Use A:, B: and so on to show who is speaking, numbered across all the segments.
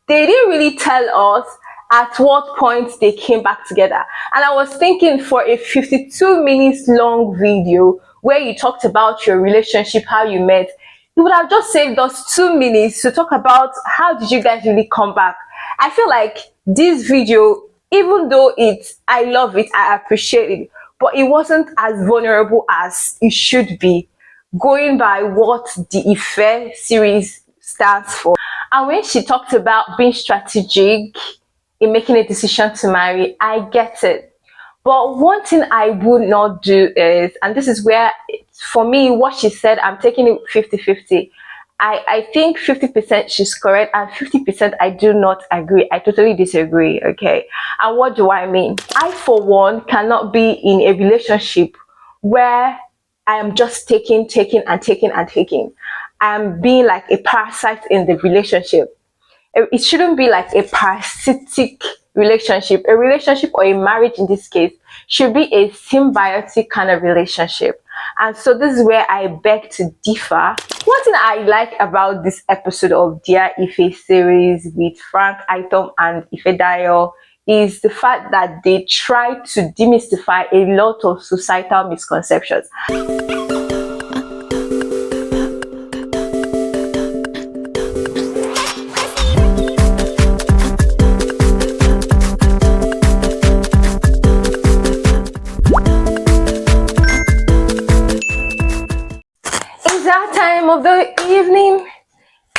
A: they didn't really tell us at what point they came back together. And I was thinking, for a 52 minutes long video where you talked about your relationship, how you met, you would have just saved us 2 minutes to talk about how did you guys really come back. I feel like this video, even though I love it, I appreciate it, but it wasn't as vulnerable as it should be, going by what the Ife series stands for. And when she talked about being strategic in making a decision to marry, I get it. But one thing I would not do is, and this is where, for me, what she said, I'm taking it 50-50. I think 50% she's correct and 50% I do not agree. I totally disagree, okay? And what do I mean? I, for one, cannot be in a relationship where I am just taking and taking and taking. I'm being like a parasite in the relationship. It shouldn't be like a parasitic relationship. A relationship, or a marriage in this case, should be a symbiotic kind of relationship. And so this is where I beg to differ. One thing I like about this episode of Dear Ife series with Frank, iTom and Ifedayo is the fact that they try to demystify a lot of societal misconceptions. Of the evening,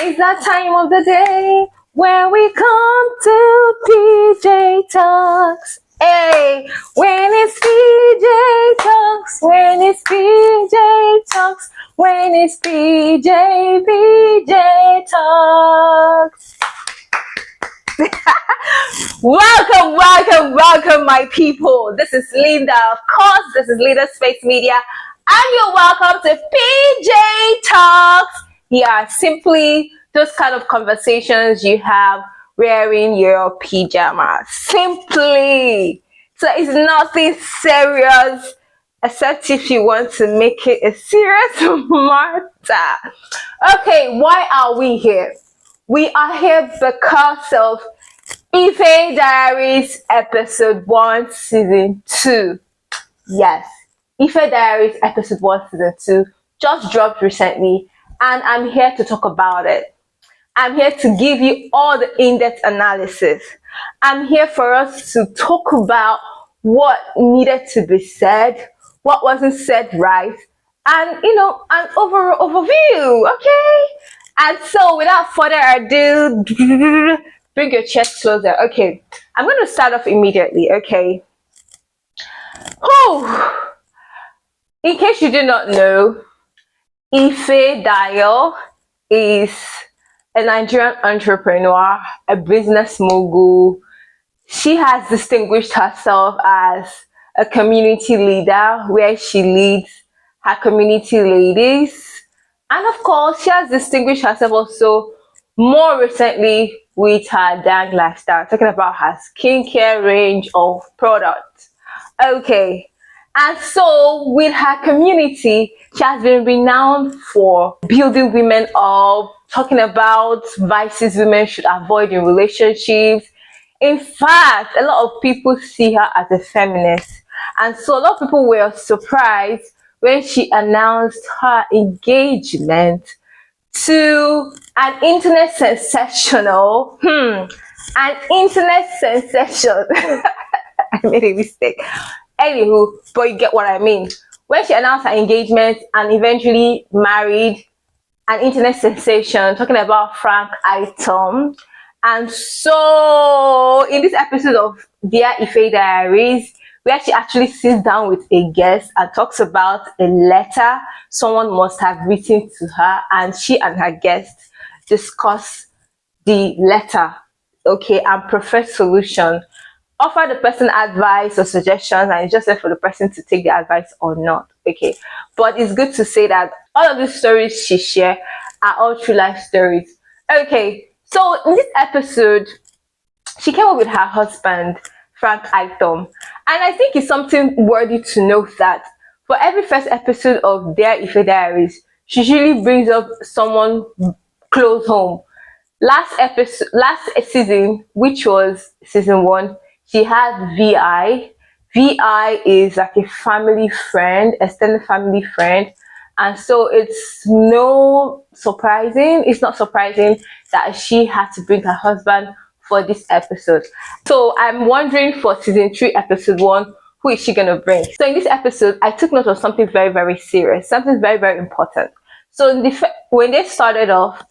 A: is that time of the day where we come to PJ Talks. Hey, when it's PJ Talks, when it's PJ Talks, when it's PJ Talks. Welcome, my people. This is Linda, of course. This is Linda Space Media. And you're welcome to PJ Talks. Here are simply those kind of conversations you have wearing your pajamas. Simply. So it's nothing serious, except if you want to make it a serious matter. Okay, why are we here? We are here because of Ife Diaries Episode 1, Season 2. Yes. Ife Diaries Episode 1 Season 2 just dropped recently, and I'm here to talk about it. I'm here to give you all the in-depth analysis. I'm here for us to talk about what needed to be said, what wasn't said right, and an overall overview, okay? And so without further ado, bring your chest closer. Okay, I'm going to start off immediately, okay? In case you do not know, Ifedayo is a Nigerian entrepreneur, a business mogul. She has distinguished herself as a community leader where she leads her community ladies. And of course, she has distinguished herself also more recently with her dang lifestyle, talking about her skincare range of products. Okay. And so with her community, she has been renowned for building women up, talking about vices women should avoid in relationships. In fact, a lot of people see her as a feminist. And so a lot of people were surprised when she announced her engagement to an internet sensational, an internet sensation. I made a mistake. Anywho, but you get what I mean. When she announced her engagement and eventually married an internet sensation, talking about Frank Ileogben. And so in this episode of Dear Ife Diaries, where she actually sits down with a guest and talks about a letter someone must have written to her, and she and her guest discuss the letter, okay, and preferred solution. Offer the person advice or suggestions, and it's just left for the person to take the advice or not, okay? But it's good to say that all of these stories she shares are all true life stories. Okay, so in this episode, she came up with her husband, Frank Ileogben. And I think it's something worthy to note that for every first episode of Dear Ife Diaries, she usually brings up someone close home. last season, which was season 1, she had Vi is like a family friend, extended family friend. And so it's not surprising that she had to bring her husband for this episode. So I'm wondering for season 3, episode 1, who is she gonna bring? So in this episode, I took note of something very, very serious, something very, very important. So when they started off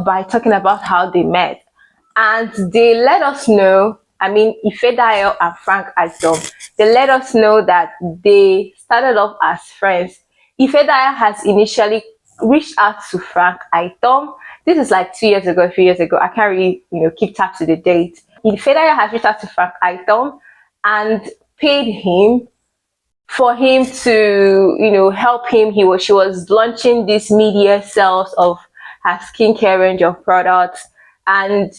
A: by talking about how they met, and they let us know. I mean, Ifedayo and Frank iTom, they let us know that they started off as friends. Ifedayo has initially reached out to Frank iTom. This is like 2 years ago, 3 years ago. I can't really, keep tabs to the date. Ifedayo has reached out to Frank iTom and paid him for him to, help him. She was launching this media sales of her skincare range of products, and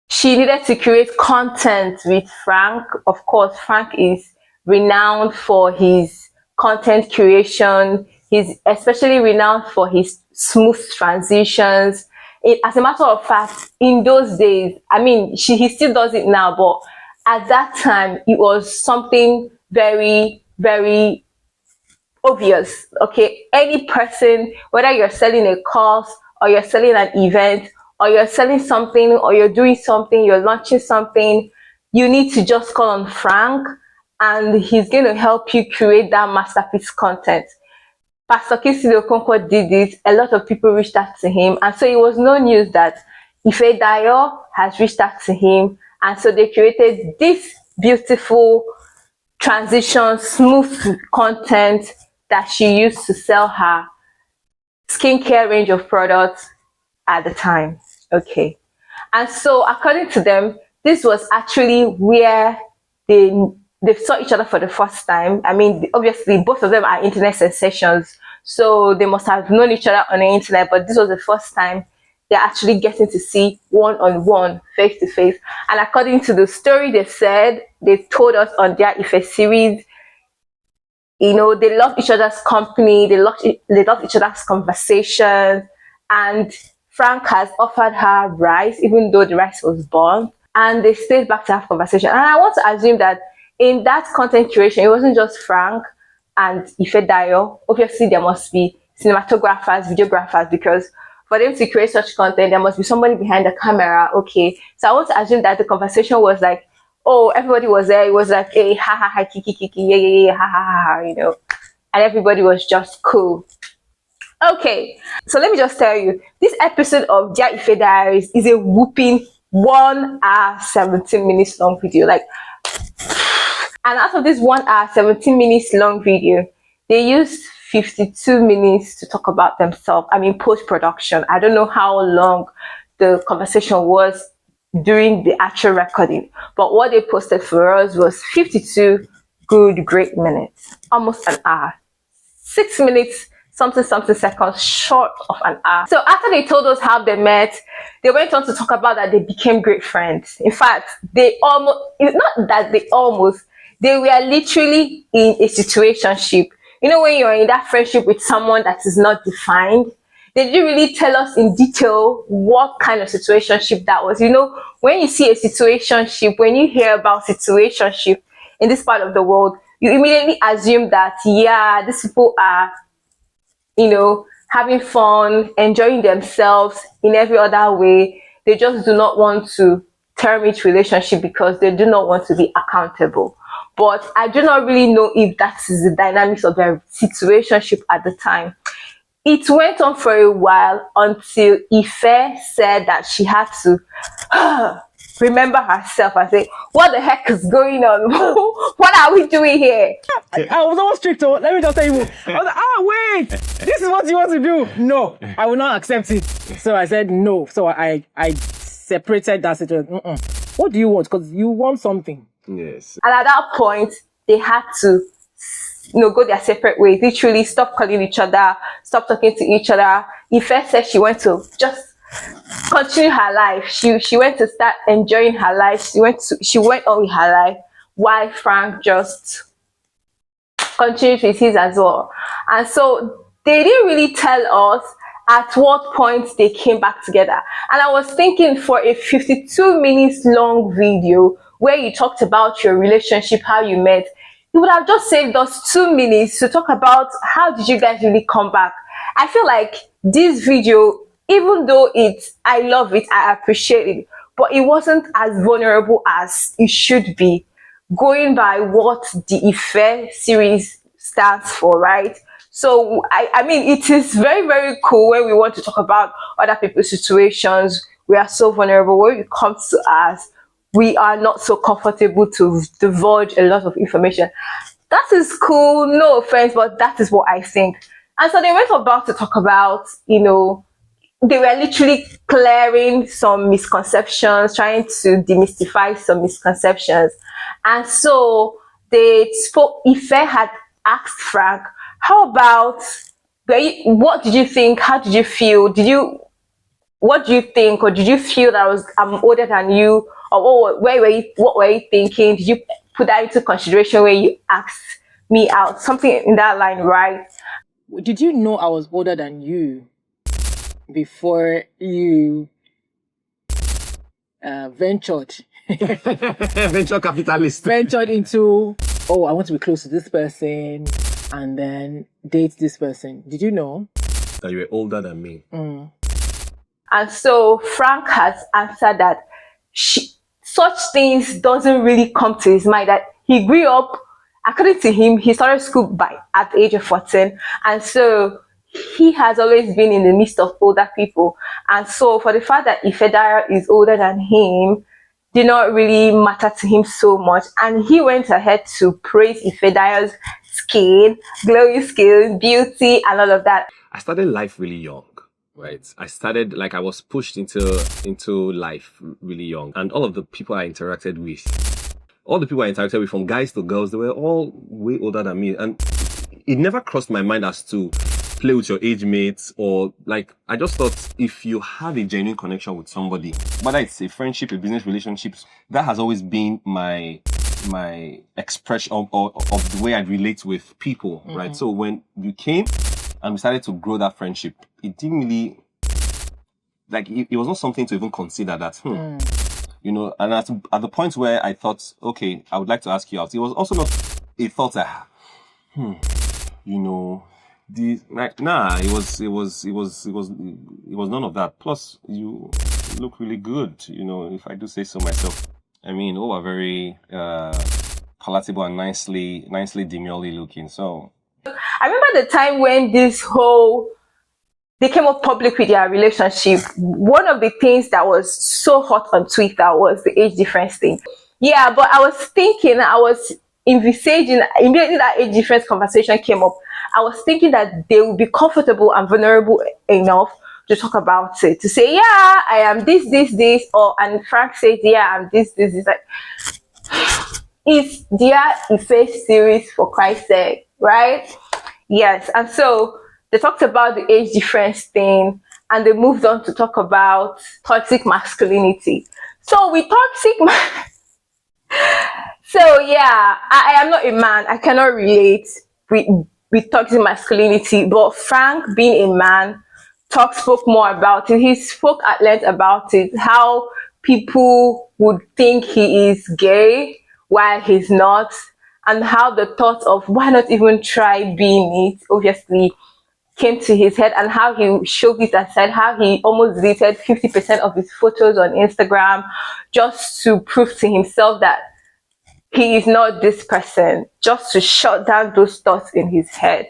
A: she needed to create content with Frank. Of course, Frank is renowned for his content creation. He's especially renowned for his smooth transitions. As a matter of fact, in those days, I mean, he still does it now, but at that time, it was something very, very obvious. Okay, any person, whether you're selling a course or you're selling an event or you're selling something or you're doing something, you're launching something, you need to just call on Frank and he's going to help you create that masterpiece content. Pastor Kingsley Okonkwo did this. A lot of people reached out to him, and so it was no news that Ifedayo has reached out to him, and so they created this beautiful transition, smooth content that she used to sell her skincare range of products at the time. Okay. And so according to them, this was actually where they saw each other for the first time. I mean, obviously both of them are internet sensations, so they must have known each other on the internet, but this was the first time they're actually getting to see one-on-one, face-to-face. And according to the story they told us on their Ife series, they love each other's company, they love each other's conversations, and Frank has offered her rice, even though the rice was burnt, and they stayed back to have conversation. And I want to assume that in that content creation, it wasn't just Frank and Ifedayo. Obviously, there must be cinematographers, videographers, because for them to create such content, there must be somebody behind the camera. Okay, so I want to assume that the conversation was like, oh, everybody was there. It was like, hey, ha ha ha, kiki kiki, yeah yeah yeah, ha ha ha, and everybody was just cool. Okay, so let me just tell you, this episode of Dear Ife Diaries is a whooping 1 hour 17 minutes long video. Like, and out of this 1 hour 17 minutes long video, they used 52 minutes to talk about themselves. I mean, post production. I don't know how long the conversation was during the actual recording, but what they posted for us was 52 great minutes, almost an hour, 6 minutes something seconds short of an hour. So after they told us how they met, they went on to talk about that they became great friends. In fact, they were literally in a situationship. When you're in that friendship with someone that is not defined, they didn't really tell us in detail what kind of situationship that was. When you see a situationship, when you hear about situationship in this part of the world, you immediately assume that, yeah, these people are, having fun, enjoying themselves in every other way. They just do not want to term it relationship because they do not want to be accountable. But I do not really know if that is the dynamics of their situationship at the time. It went on for a while until Ife said that she had to remember herself and say, what the heck is going on? What are we doing here?
B: I was almost strict. Let me just tell you. I was like, wait, this is what you want to do. No, I will not accept it. So I said no. So I separated that situation. What do you want? Because you want something.
C: Yes.
A: And at that point, they had to go their separate ways. Literally stop calling each other, stop talking to each other. Ife said she went to just continue her life. She went to start enjoying her life. She went on with her life, while Frank just continued with his as well. And so they didn't really tell us at what point they came back together. And I was thinking, for a 52 minutes long video where you talked about your relationship, how you met, you would have just saved us 2 minutes to talk about how did you guys really come back. I feel like this video, even though I love it, I appreciate it, but it wasn't as vulnerable as it should be, going by what the Ife series stands for, right? So I mean, it is very, very cool when we want to talk about other people's situations. We are so vulnerable. When it comes to us, we are not so comfortable to divulge a lot of information. That is cool, no offense, but that is what I think. And so they went about to talk about, they were literally clearing some misconceptions, trying to demystify some misconceptions. And so they spoke. Ife had asked Frank, how about, what did you think? How did you feel? What do you think? Or did you feel that I'm older than you? Or what were you thinking? Did you put that into consideration when you asked me out? Something in that line, right?
B: Did you know I was older than you before you ventured
C: venture capitalist
B: ventured into, oh, I want to be close to this person and then date this person? Did you know
C: that you were older than me?
A: And so Frank has answered that such things doesn't really come to his mind, that he grew up, according to him, he started school at the age of 14. And so he has always been in the midst of older people. And so for the fact that Ifedayo is older than him did not really matter to him so much. And he went ahead to praise Ifedayo's skin, glowing skin, beauty, and all of that.
C: I started life really young. Right. I was pushed into life really young. And all of the people I interacted with, from guys to girls, they were all way older than me. And it never crossed my mind as to play with your age mates, or I just thought, if you have a genuine connection with somebody, whether it's a friendship, a business relationship, that has always been my expression of the way I relate with people. Right. So when you came and we started to grow that friendship, it didn't really, it was not something to even consider that, and at the point where I thought, okay, I would like to ask you out, it was also not a thought that, it was none of that. Plus, you look really good, if I do say so myself. I mean, all are very palatable and nicely demurely looking, so.
A: I remember the time when they came up public with their relationship. One of the things that was so hot on Twitter was the age difference thing. Yeah, but I was envisaging, immediately that age difference conversation came up, I was thinking that they would be comfortable and vulnerable enough to talk about it, to say, yeah, I am this, and Frank says, yeah, I'm this. Like, it's their Ife series, for Christ's sake, right? Yes. And so they talked about the age difference thing, and they moved on to talk about toxic masculinity. So with so yeah, I am not a man. I cannot relate with toxic masculinity, but Frank, being a man, spoke more about it. He spoke at length about it, how people would think he is gay while he's not, and how the thought of why not even try being it obviously came to his head, and how he shook it aside, how he almost deleted 50% of his photos on Instagram just to prove to himself that he is not this person, just to shut down those thoughts in his head.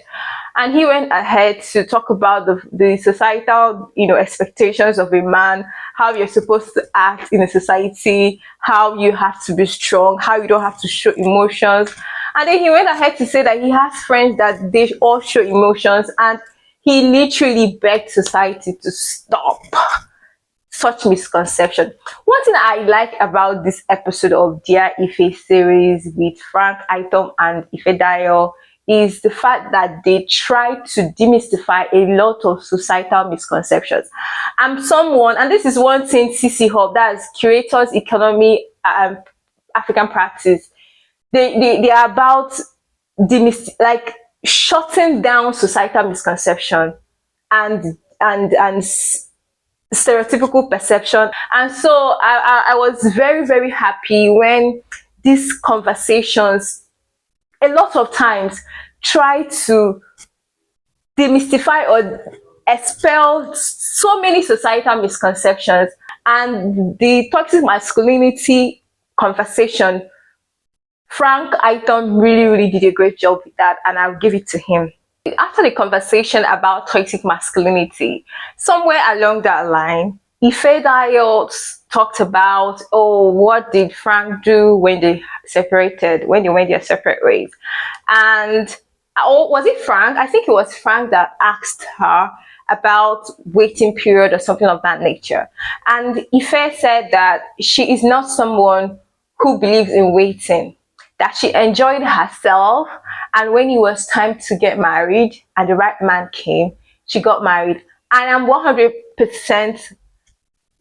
A: And he went ahead to talk about the societal, expectations of a man, how you're supposed to act in a society, how you have to be strong, how you don't have to show emotions. And then he went ahead to say that he has friends that they all show emotions, and he literally begged society to stop such misconception. One thing I like about this episode of Dear Ife series with Frank, iTom, and Ifedayo is the fact that they try to demystify a lot of societal misconceptions. I'm someone, and this is one thing CC Hub, that's Curators Economy African Practice, they are about shutting down societal misconception and and stereotypical perception. And so I was very, very happy when these conversations a lot of times try to demystify or expel so many societal misconceptions. And the toxic masculinity conversation, Frank Itom really, really did a great job with that, and I'll give it to him. After the conversation about toxic masculinity, somewhere along that line, Ifedayo talked about, oh, what did Frank do when they separated, when they went their separate ways? And oh, was it Frank? I think it was Frank that asked her about waiting period or something of that nature. And Ife said that she is not someone who believes in waiting, that she enjoyed herself, and when it was time to get married and the right man came, she got married. And I'm 100%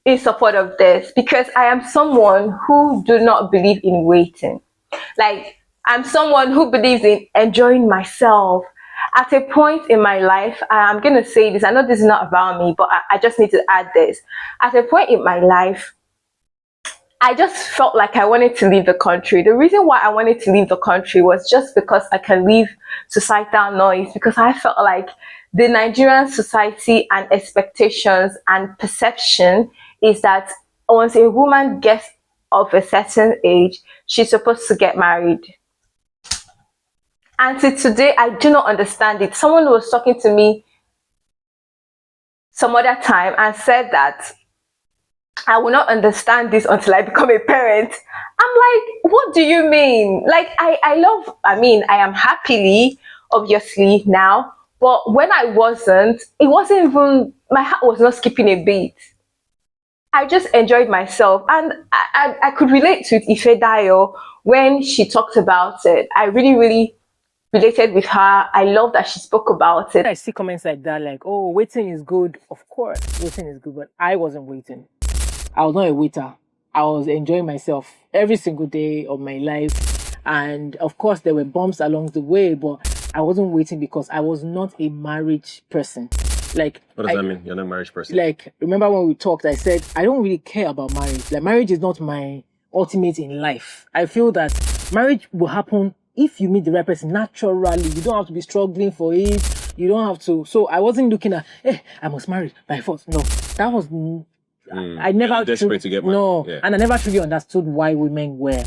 A: in support of this, because I am someone who do not believe in waiting. Like, I'm someone who believes in enjoying myself. At a point in my life, I'm going to say this, I know this is not about me, but I just need to add this. At a point in my life, I just felt like I wanted to leave the country. The reason why I wanted to leave the country was just because I can leave societal noise, because I felt like the Nigerian society and expectations and perception is that once a woman gets of a certain age, she's supposed to get married. Until today, I do not understand it. Someone was talking to me some other time and said that I will not understand this until I become a parent. I'm like, what do you mean? Like, I am happily, obviously, now, but when I wasn't, it wasn't even, my heart was not skipping a beat. I just enjoyed myself, and I could relate to Ifedayo when she talked about it. I really, really related with her. I love that she spoke about it.
B: I see comments like that, like, oh, waiting is good. Of course, waiting is good, but I wasn't waiting. I was not a waiter. I was enjoying myself every single day of my life. And of course, there were bumps along the way, but I wasn't waiting because I was not a marriage person. Like,
C: what does that mean? You're not a marriage person?
B: Like, remember when we talked, I said, I don't really care about marriage. Like, marriage is not my ultimate in life. I feel that marriage will happen if you meet the right person naturally. You don't have to be struggling for it. You don't have to. So I wasn't looking at, hey, I must marry by force. No, that was, I never
C: desperate to get married.
B: No, yeah. And I never truly understood why women were,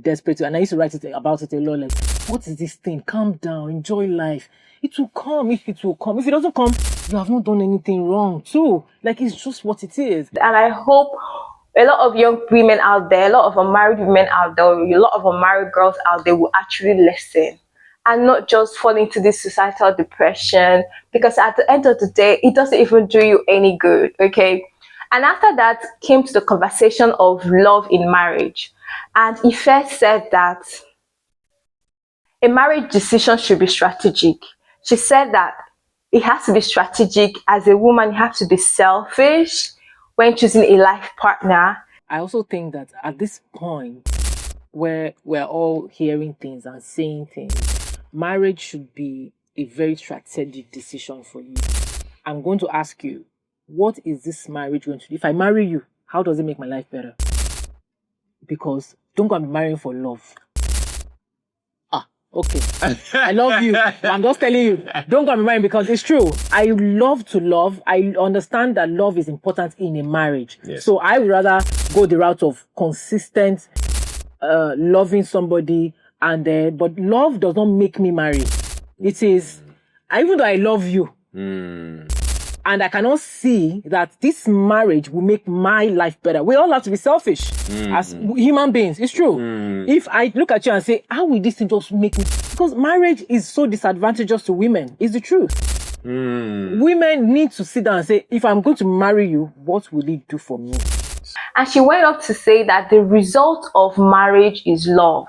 B: desperate to. And I used to write about it a lot. Like, what is this thing? Calm down, enjoy life. It will come if it will come. If it doesn't come, you have not done anything wrong too. Like, it's just what it is.
A: And I hope a lot of young women out there, a lot of unmarried women out there, a lot of unmarried girls out there will actually listen and not just fall into this societal depression, because at the end of the day, it doesn't even do you any good, okay? And after that came to the conversation of love in marriage. And Ife said that a marriage decision should be strategic. She said that it has to be strategic. As a woman, you have to be selfish when choosing a life partner.
B: I also think that at this point where we're all hearing things and saying things, marriage should be a very strategic decision for you. I'm going to ask you, what is this marriage going to do? If I marry you, how does it make my life better? Because don't go and be marrying for love. Okay, I love you. I'm just telling you, don't go and be marrying, because it's true. I love to love. I understand that love is important in a marriage. Yes. So I would rather go the route of consistent loving somebody, but love does not make me marry. It is, even though I love you, and I cannot see that this marriage will make my life better. We all have to be selfish as human beings. It's true. If I look at you and say, how will this thing just make me? Because marriage is so disadvantageous to women. It's the truth. Women need to sit down and say, if I'm going to marry you, what will it do for me?
A: And she went on to say that the result of marriage is love.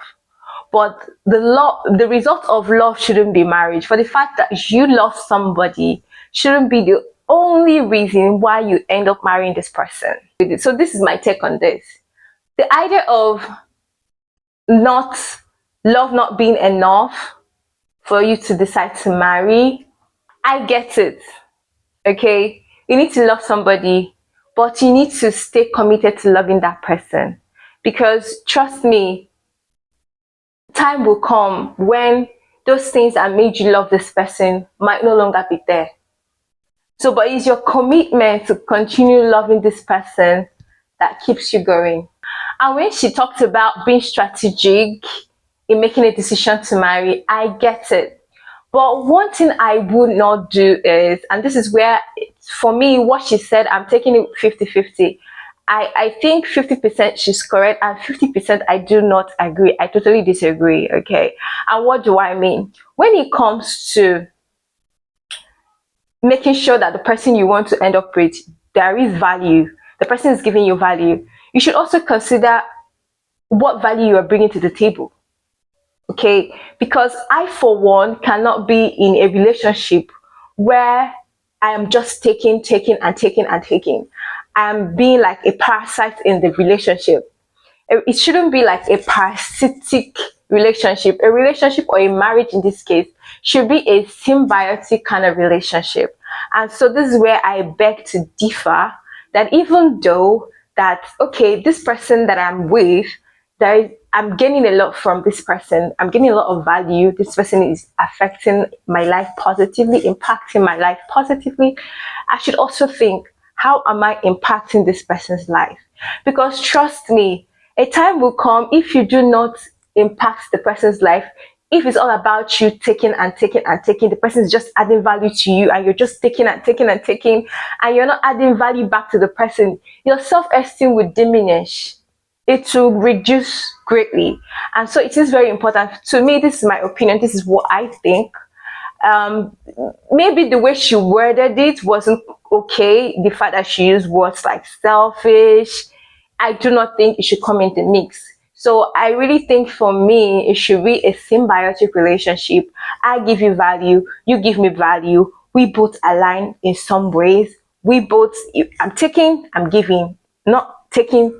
A: But the result of love shouldn't be marriage. For the fact that you love somebody shouldn't be the only reason why you end up marrying this person. So this is my take on this. The idea of love not being enough for you to decide to marry, I get it. Okay, you need to love somebody, but you need to stay committed to loving that person, because trust me, time will come when those things that made you love this person might no longer be there. So, but it's your commitment to continue loving this person that keeps you going. And when she talked about being strategic in making a decision to marry, I get it. But one thing I would not do is, and this is where, for me, what she said, I'm taking it 50-50. I think 50% she's correct and 50% I do not agree. I totally disagree, okay? And what do I mean? When it comes to making sure that the person you want to end up with, there is value, the person is giving you value, you should also consider what value you are bringing to the table. Okay, because I for one cannot be in a relationship where I am just taking. I'm being like a parasite in the relationship. It shouldn't be like a parasitic relationship. A relationship, or a marriage in this case, should be a symbiotic kind of relationship. And so this is where I beg to differ, that even though that, okay, this person that I'm with, I'm getting a lot from this person. I'm getting a lot of value. This person is affecting my life positively, impacting my life positively. I should also think, how am I impacting this person's life? Because trust me, a time will come, if you do not impact the person's life, if it's all about you taking, the person is just adding value to you and you're just taking, and you're not adding value back to the person, your self-esteem will diminish. It will reduce greatly. And so it is very important. To me, this is my opinion. This is what I think. Um, Maybe the way she worded it wasn't okay. The fact that she used words like selfish, I do not think it should come in the mix. So I really think, for me, it should be a symbiotic relationship. I give you value, you give me value. We both align in some ways. We both, I'm taking, I'm giving, not taking.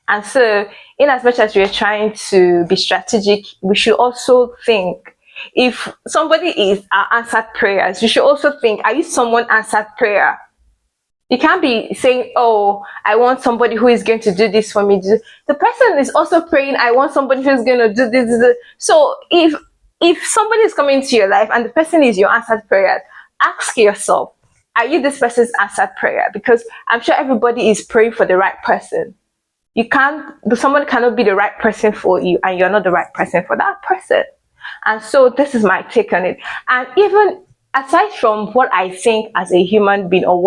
A: And so, in as much as we're trying to be strategic, we should also think, if somebody is our answered prayers, you should also think, are you someone answered prayer? You can't be saying, oh, I want somebody who is going to do this for me. The person is also praying, I want somebody who's going to do this. So if somebody is coming into your life and the person is your answered prayer, ask yourself, are you this person's answered prayer? Because I'm sure everybody is praying for the right person. You can't, someone cannot be the right person for you and you're not the right person for that person. And so this is my take on it. And even aside from what I think as a human being, or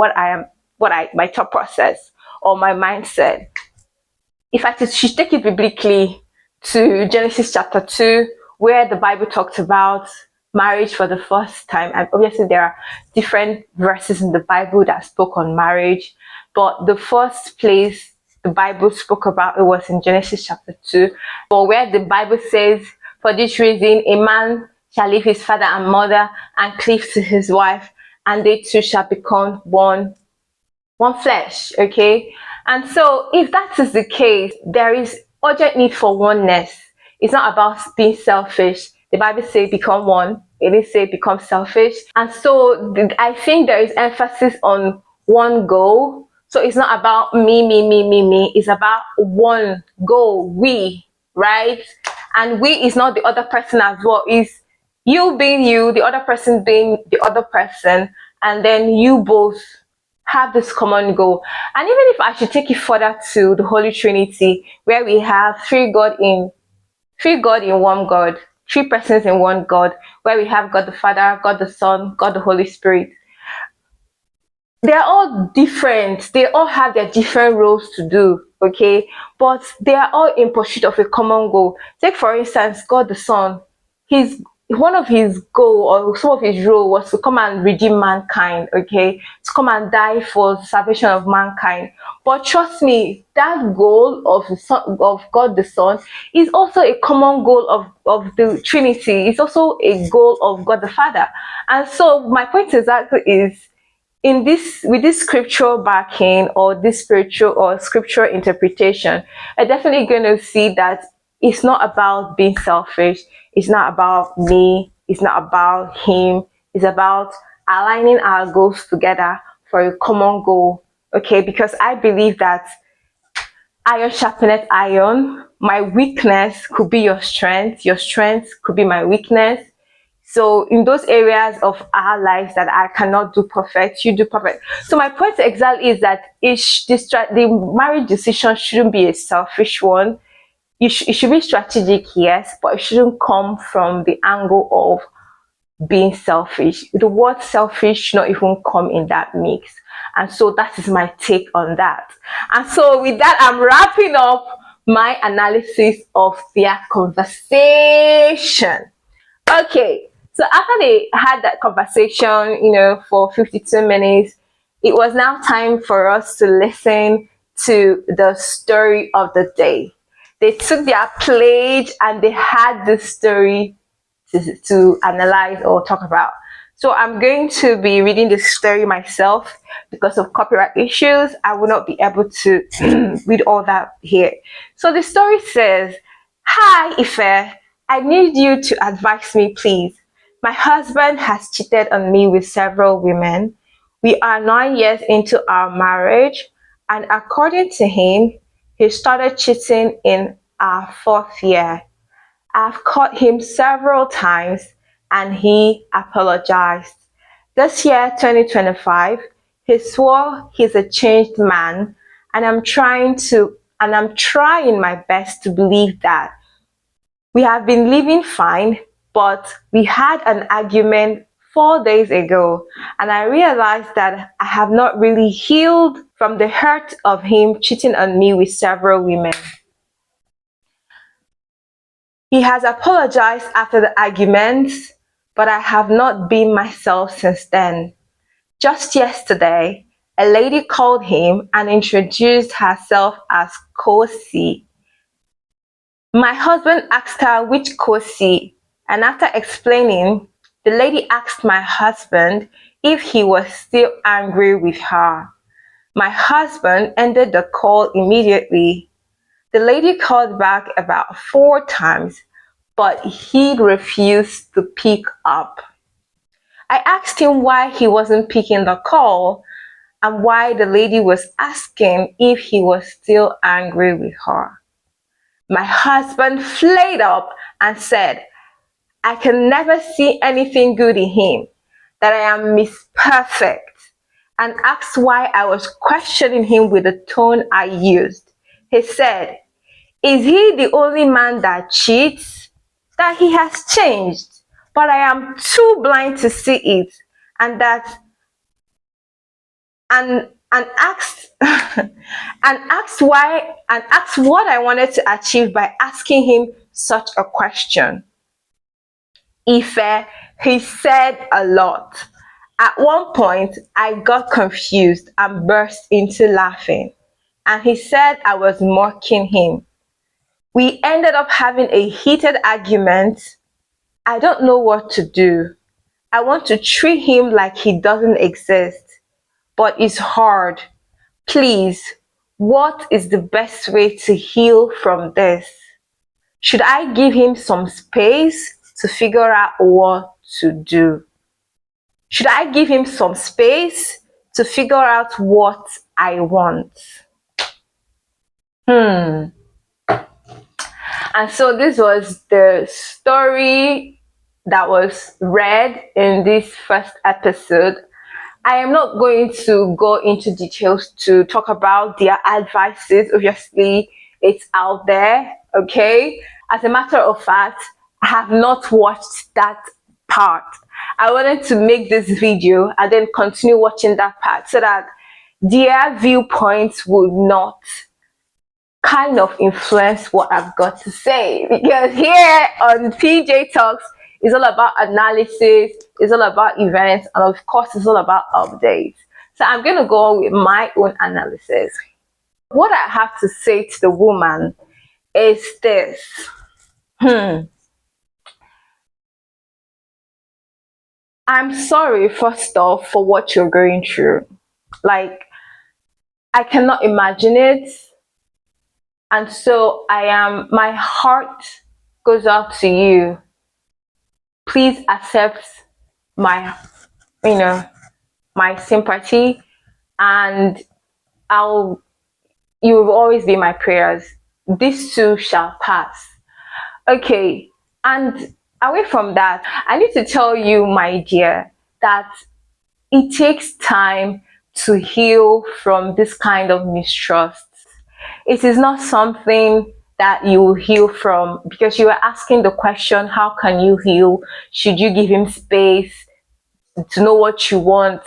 A: my thought process or my mindset, if I should take it biblically to Genesis chapter 2, where the Bible talks about marriage for the first time. And obviously there are different verses in the Bible that spoke on marriage, but the first place the Bible spoke about it was in Genesis chapter 2, but where the Bible says, for this reason, a man shall leave his father and mother and cleave to his wife, and they two shall become one flesh. Okay, and so if that is the case, there is urgent need for oneness. It's not about being selfish. The Bible says become one. It didn't say become selfish. And so I think there is emphasis on one goal. So it's not about me. It's about one goal, we, right? And we is not the other person as well. It's you being you, the other person being the other person, and then you both have this common goal. And even if I should take it further to the Holy Trinity, where we have three God in one God, three persons in one God, where we have God the Father, God the Son, God the Holy Spirit. They're all different. They all have their different roles to do, okay? But they are all in pursuit of a common goal. Take, for instance, God the Son. One of his goal, or some of his role, was to come and redeem mankind, okay? To come and die for the salvation of mankind. But trust me, that goal of God the Son is also a common goal of the Trinity. It's also a goal of God the Father. And so my point exactly is, in this, with this scriptural backing, or this spiritual or scriptural interpretation, I'm definitely going to see that it's not about being selfish. It's not about me. It's not about him. It's about aligning our goals together for a common goal. Okay, because I believe that iron sharpeneth iron. My weakness could be your strength could be my weakness. So in those areas of our lives that I cannot do perfect, you do perfect. So my point exactly is that the marriage decision shouldn't be a selfish one. It should be strategic, yes, but it shouldn't come from the angle of being selfish. The word selfish should not even come in that mix. And so that is my take on that. And so with that, I'm wrapping up my analysis of their conversation. Okay, so after they had that conversation, for 52 minutes, it was now time for us to listen to the story of the day. They took their plate and they had the story to analyze or talk about. So I'm going to be reading the story myself because of copyright issues. I will not be able to read all that here. So the story says, "Hi, Ife. I need you to advise me, please. My husband has cheated on me with several women. We are 9 years into our marriage, and according to him, he started cheating in our fourth year. I've caught him several times and he apologized. This year, 2025, he swore he's a changed man, and I'm trying my best to believe that. We have been living fine, but we had an argument 4 days ago, and I realized that I have not really healed from the hurt of him cheating on me with several women. He has apologized after the arguments, but I have not been myself since then. Just yesterday, a lady called him and introduced herself as Kosi. My husband asked her which Kosi, and after explaining, the lady asked my husband if he was still angry with her. My husband ended the call immediately. The lady called back about 4 times, but he refused to pick up. I asked him why he wasn't picking the call and why the lady was asking if he was still angry with her. My husband flared up and said, I can never see anything good in him, that I am Miss Perfect, and asked why I was questioning him with the tone I used. He said, is he the only man that cheats? That he has changed, but I am too blind to see it, and that and asked and asked what I wanted to achieve by asking him such a question. Ife, he said a lot. At one point, I got confused and burst into laughing, and he said I was mocking him. We ended up having a heated argument. I don't know what to do. I want to treat him like he doesn't exist, but it's hard. Please, what is the best way to heal from this? Should I give him some space to figure out what to do? Should I give him some space to figure out what I want? And so this was the story that was read in this first episode. I am not going to go into details to talk about their advices. Obviously, it's out there, okay? As a matter of fact, I have not watched that part. I wanted to make this video and then continue watching that part so that their viewpoints would not kind of influence what I've got to say, because here on PJ Talks is all about analysis, it's all about events, and of course it's all about updates. So I'm going to go on with my own analysis. What I have to say to the woman is this. I'm sorry, first off, for what you're going through. Like, I cannot imagine it. And so my heart goes out to you. Please accept my you know, my sympathy, and I'll you will always be my prayers. This too shall pass. Okay, and away from that, I need to tell you, my dear, that it takes time to heal from this kind of mistrust. It is not something that you will heal from, because you are asking the question, how can you heal? Should you give him space to know what you want?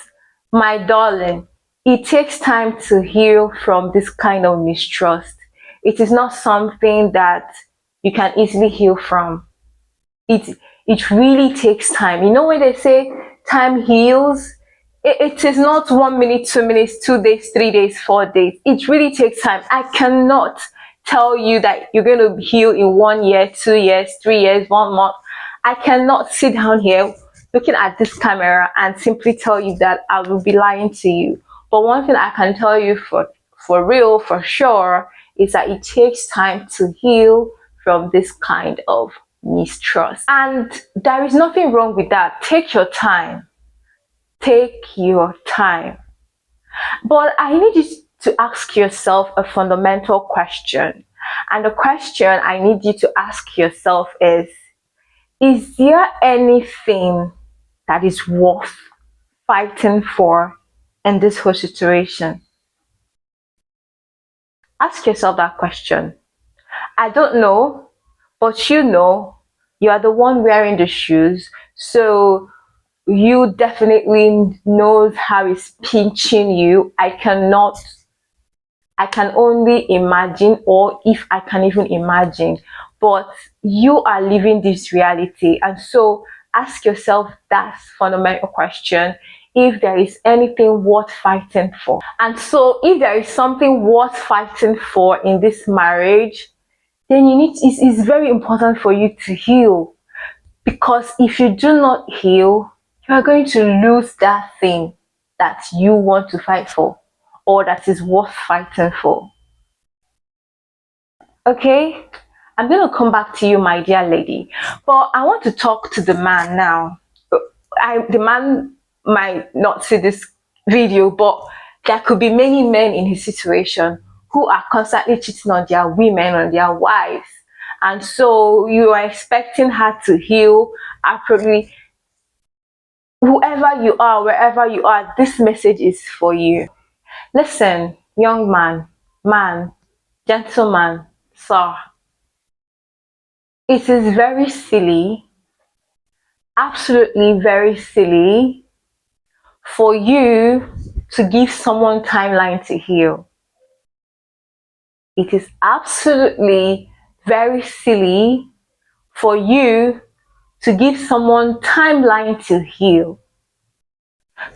A: My darling, it takes time to heal from this kind of mistrust. It is not something that you can easily heal from. It really takes time. You know when they say time heals, it is not 1 minute, 2 minutes, 2 days, 3 days, 4 days. It really takes time. I cannot tell you that you're going to heal in 1 year, 2 years, 3 years, 1 month. I cannot sit down here looking at this camera and simply tell you that. I will be lying to you. But one thing I can tell you for real, for sure, is that it takes time to heal from this kind of mistrust. And there is nothing wrong with that. Take your time. Take your time. But I need you to ask yourself a fundamental question. And the question I need you to ask yourself is there anything that is worth fighting for in this whole situation? Ask yourself that question. I don't know, but you are the one wearing the shoes, so you definitely knows how it's pinching you. I can only imagine, or if I can even imagine, but you are living this reality. And so ask yourself that fundamental question, if there is anything worth fighting for. And so if there is something worth fighting for in this marriage, then it's very important for you to heal. Because if you do not heal, you are going to lose that thing that you want to fight for, or that is worth fighting for. Okay? I'm going to come back to you, my dear lady. But I want to talk to the man now. The man might not see this video, but there could be many men in his situation who are constantly cheating on their women, on their wives. And so you are expecting her to heal. Probably whoever you are, wherever you are, this message is for you. Listen, young man, gentleman, sir. It is very silly, absolutely very silly, for you to give someone timeline to heal. It is absolutely very silly for you to give someone timeline to heal.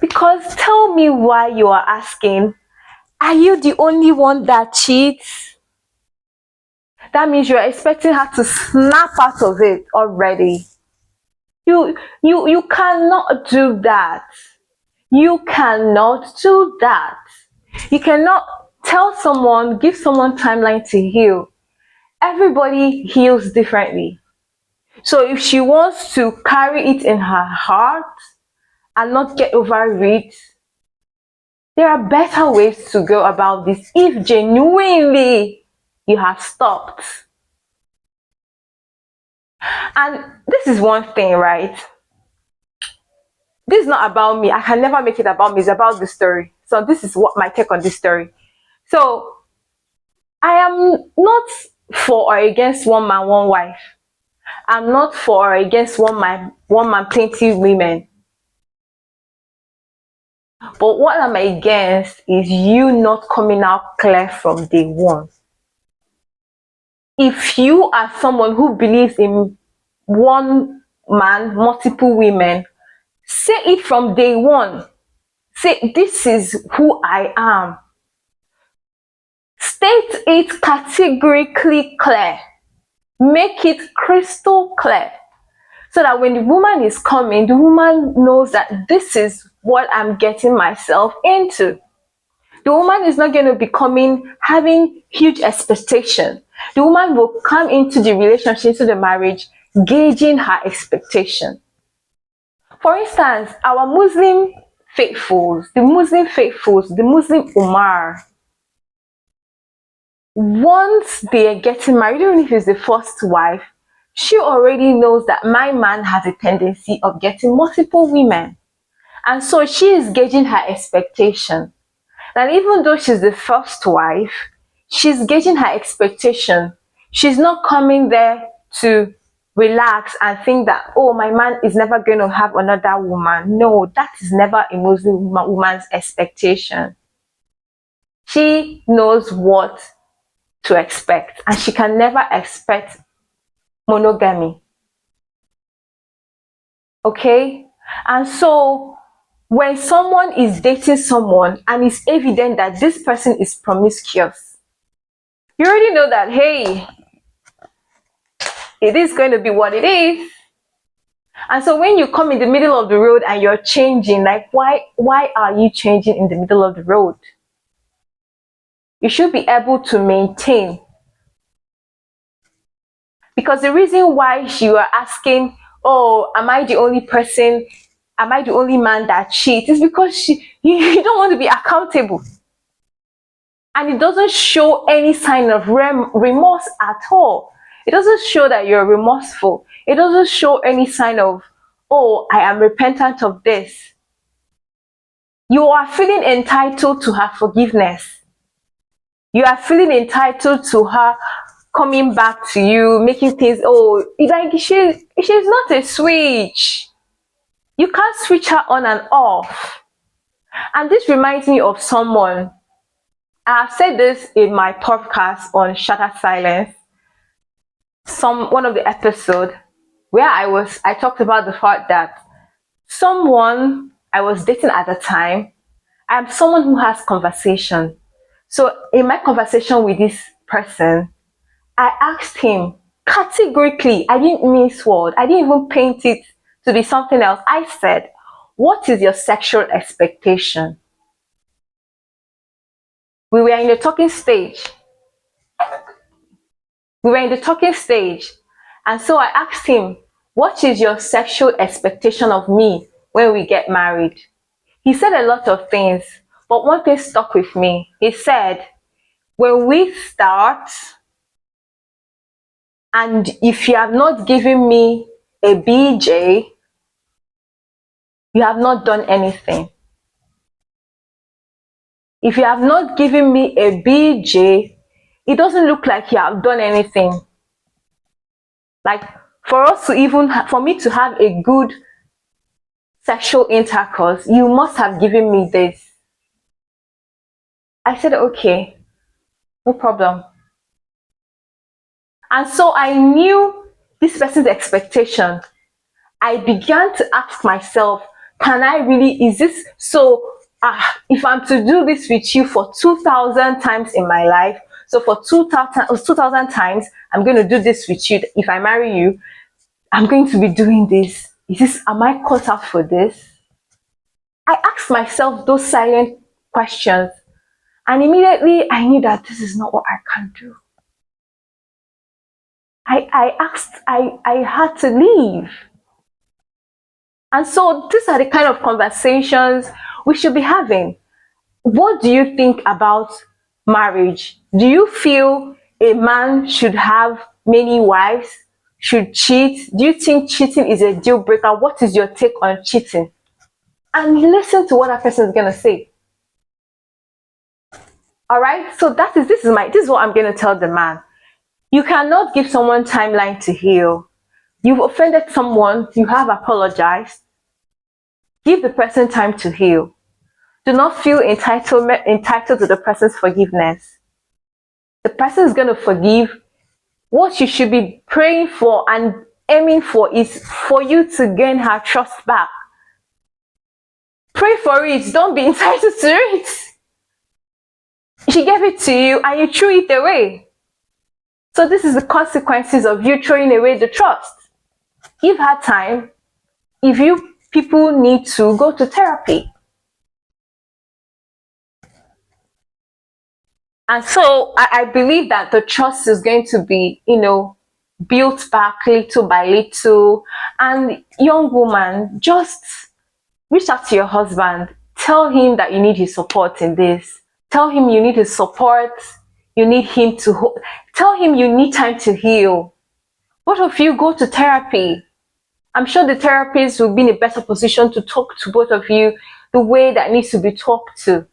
A: Because tell me why you are asking, are you the only one that cheats? That means you're expecting her to snap out of it already. You cannot do that. You cannot do that. You cannot give someone timeline to heal. Everybody heals differently. So if she wants to carry it in her heart and not get over it, there are better ways to go about this if genuinely you have stopped. And this is one thing, right? This is not about me. I can never make it about me. It's about the story. So this is what my take on this story. So I am not for or against one man, one wife. I'm not for or against one man, plenty women. But what I'm against is you not coming out clear from day one. If you are someone who believes in one man, multiple women, say it from day one. Say, this is who I am. State it categorically clear. Make it crystal clear. So that when the woman is coming, the woman knows that this is what I'm getting myself into. The woman is not going to be having huge expectation. The woman will come into the relationship, into the marriage, gauging her expectation. For instance, our Muslim faithfuls, the Muslim Ummah, once they are getting married, even if it's the first wife, she already knows that my man has a tendency of getting multiple women. And so she is gauging her expectation. And even though she's the first wife, she's gauging her expectation. She's not coming there to relax and think that, oh, my man is never going to have another woman. No, that is never a Muslim woman's expectation. She knows what to expect, and she can never expect monogamy. Okay? And so when someone is dating someone and it's evident that this person is promiscuous, you already know that, hey, it is going to be what it is. And so when you come in the middle of the road and you're changing, like, why are you changing in the middle of the road? You should be able to maintain. Because the reason why you are asking, oh, am I the only person, am I the only man that cheats, is because you don't want to be accountable. And it doesn't show any sign of remorse at all. It doesn't show that you're remorseful. It doesn't show any sign of, oh, I am repentant of this. You are feeling entitled to her forgiveness. You are feeling entitled to her coming back to you, making things, oh, like she's not a switch. You can't switch her on and off. And this reminds me of someone. I have said this in my podcast on Shattered Silence, one of the episodes where I talked about the fact that someone I was dating at the time, I'm someone who has conversation. So in my conversation with this person, I asked him categorically, I didn't mince word, I didn't even paint it to be something else. I said, what is your sexual expectation? We were in the talking stage. And so I asked him, what is your sexual expectation of me when we get married? He said a lot of things, but one thing stuck with me. He said, when we start, and if you have not given me a BJ, you have not done anything. If you have not given me a BJ, it doesn't look like you have done anything. Like, for me to have a good sexual intercourse, you must have given me this. I said, okay, no problem. And so I knew this person's expectation. I began to ask myself, can I really, is this so? If I'm to do this with you for 2,000 times in my life, so for 2,000 times, I'm going to do this with you. If I marry you, I'm going to be doing this. Am I cut out for this? I asked myself those silent questions, and immediately I knew that this is not what I can do. I had to leave. And so these are the kind of conversations we should be having. What do you think about marriage? Do you feel a man should have many wives, should cheat? Do you think cheating is a deal breaker? What is your take on cheating? And listen to what that person is going to say. All right, so this is what I'm going to tell the man. You cannot give someone timeline to heal. You've offended someone, you have apologized. Give the person time to heal. Do not feel entitled to the person's forgiveness. The person is going to forgive. What you should be praying for and aiming for is for you to gain her trust back. Pray for it. Don't be entitled to it. She gave it to you and you threw it away. So this is the consequences of you throwing away the trust. Give her time. If you people need to go to therapy. And so I believe that the trust is going to be, built back little by little. And young woman, just reach out to your husband. Tell him that you need his support in this. Tell him you need his support. You need him to tell him you need time to heal. Both of you go to therapy. I'm sure the therapist will be in a better position to talk to both of you the way that needs to be talked to.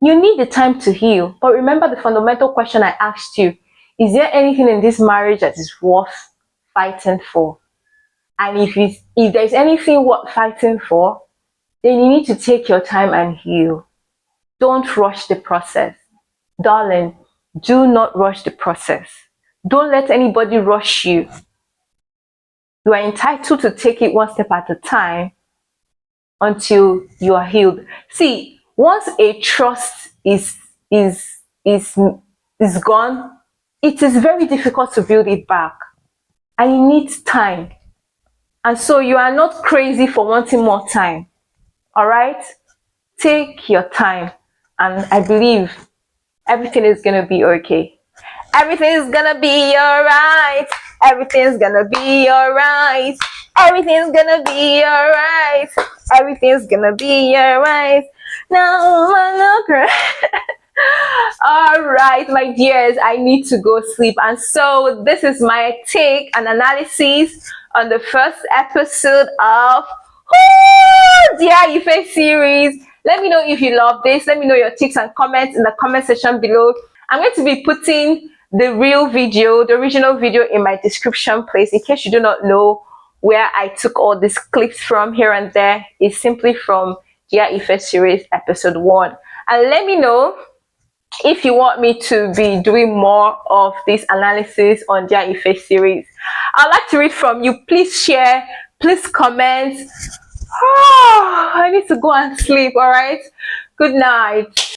A: You need the time to heal. But remember the fundamental question I asked you. Is there anything in this marriage that is worth fighting for? And if there's anything worth fighting for, then you need to take your time and heal. Don't rush the process. Darling, do not rush the process. Don't let anybody rush you. You are entitled to take it one step at a time until you are healed. See, once a trust is gone, it is very difficult to build it back. And it needs time. And so you are not crazy for wanting more time. All right? Take your time. And I believe everything is going to be okay. Everything's going to be all right. Everything's going to be all right. Everything's going to be all right. Everything's going to be all right. Now, my girl. All right, my dears, I need to go sleep. And so this is my take and analysis on the first episode of Dear Ife series. Let me know if you love this. Let me know your tips and comments in the comment section below. I'm going to be putting the real video, the original video, in my description place in case you do not know where I took all these clips from here and there. It's simply from Dear Ife series episode 1. And let me know if you want me to be doing more of this analysis on Dear Ife series. I'd like to read from you. Please share, please comment. I need to go and sleep. All right, good night.